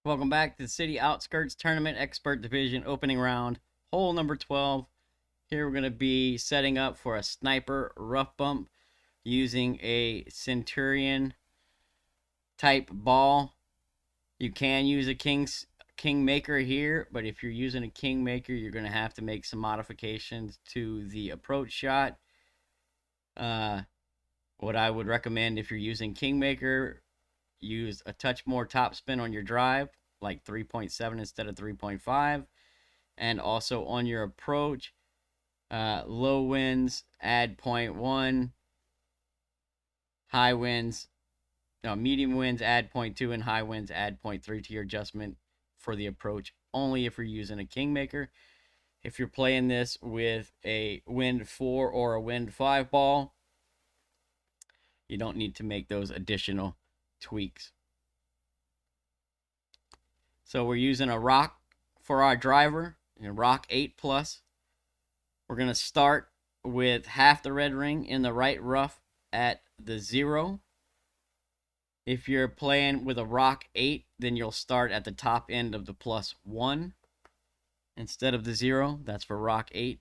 Welcome back to the City Outskirts Tournament Expert Division opening round, hole number 12. Here we're going to be setting up for a sniper rough bump using a Centurion type ball. You can use a Kingmaker here, but if you're using a Kingmaker, you're going to have to make some modifications to the approach shot. What I would recommend if you're using Kingmaker, use a touch more topspin on your drive, like 3.7 instead of 3.5. And also on your approach, low winds, add 0.1. High winds, no, medium winds, add 0.2. And high winds, add 0.3 to your adjustment for the approach, only if you're using a Kingmaker. If you're playing this with a wind 4 or a wind 5 ball, you don't need to make those additional tweaks. So we're using a rock for our driver, a rock 8+. We're going to start with half the red ring in the right rough at the 0. If you're playing with a rock 8, then you'll start at the top end of the +1 instead of the 0. That's for rock 8.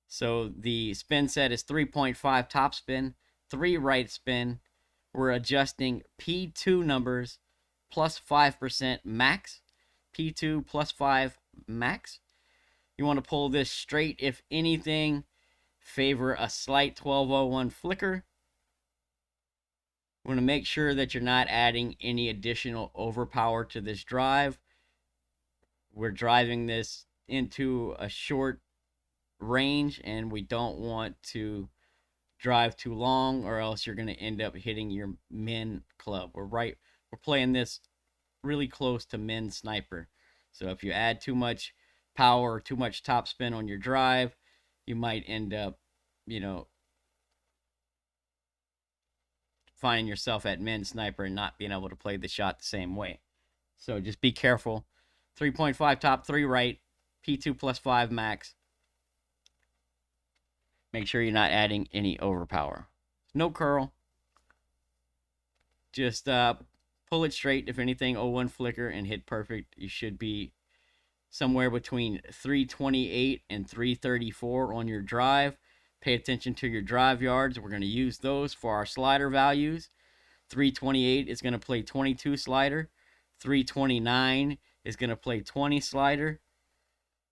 So the spin set is 3.5 top spin, 3 right spin. We're adjusting P2 numbers plus 5% max. P2 plus 5 max. You want to pull this straight. If anything, favor a slight 1201 flicker. We want to make sure that you're not adding any additional overpower to this drive. We're driving this into a short range, and we don't want to drive too long, or else you're going to end up hitting your min club. We're playing this really close to min sniper. So if you add too much power or too much topspin on your drive, you might end up, finding yourself at min sniper and not being able to play the shot the same way. So just be careful. 3.5 top, 3 right, P2 plus 5 max. Make sure you're not adding any overpower. No curl. Just pull it straight. If anything, 01 flicker and hit perfect. You should be somewhere between 328 and 334 on your drive. Pay attention to your drive yards. We're going to use those for our slider values. 328 is going to play 22 slider. 329 is going to play 20 slider.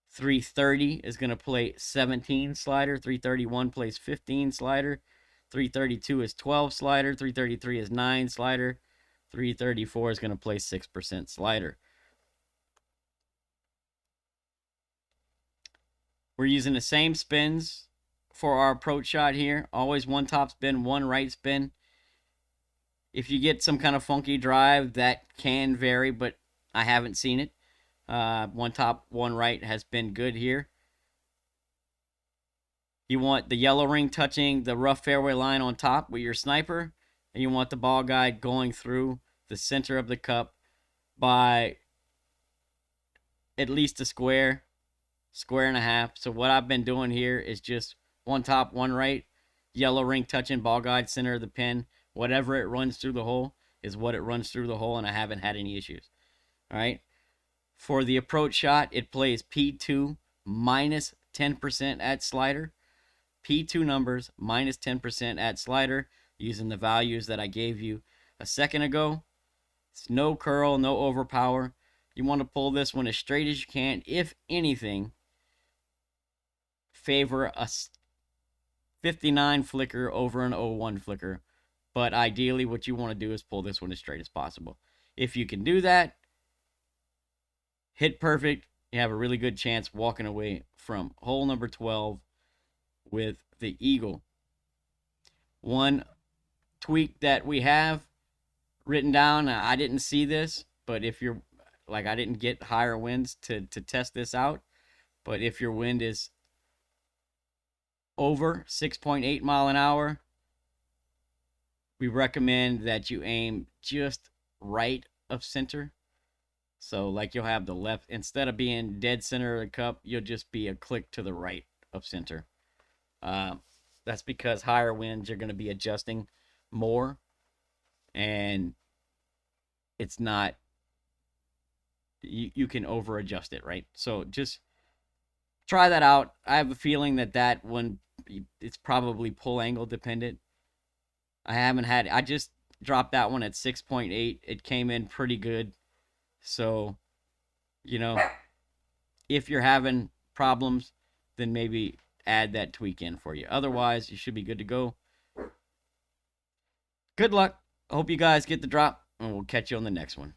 330 is going to play 17 slider. 331 plays 15 slider. 332 is 12 slider. 333 is 9 slider. 334 is going to play 6% slider. We're using the same spins for our approach shot here. Always one top spin, one right spin. If you get some kind of funky drive, that can vary, but I haven't seen it. One top, one right has been good here. You want the yellow ring touching the rough fairway line on top with your sniper, and you want the ball guide going through the center of the cup by at least a square and a half. So what I've been doing here is just one top, one right, yellow ring touching ball guide center of the pin. Whatever it runs through the hole is what it runs through the hole, and I haven't had any issues. All right. For the approach shot, it plays P2 minus 10% at slider. P2 numbers minus 10% at slider using the values that I gave you a second ago. It's no curl, no overpower. You want to pull this one as straight as you can. If anything, favor a 59 flicker over an 01 flicker. But ideally, what you want to do is pull this one as straight as possible. If you can do that, hit perfect, you have a really good chance walking away from hole number 12 with the eagle. One tweak that we have written down, I didn't see this, but if you're like, I didn't get higher winds to test this out, but if your wind is over 6.8 mile an hour, we recommend that you aim just right of center. So like you'll have the left, instead of being dead center of the cup, you'll just be a click to the right of center. That's because higher winds, you're going to be adjusting more, and it's not you can over adjust it, right? So just try that out. I have a feeling that one, it's probably pull angle dependent. I just dropped that one at 6.8. It came in pretty good. So, you know, if you're having problems, then maybe add that tweak in for you. Otherwise, you should be good to go. Good luck. I hope you guys get the drop, and we'll catch you on the next one.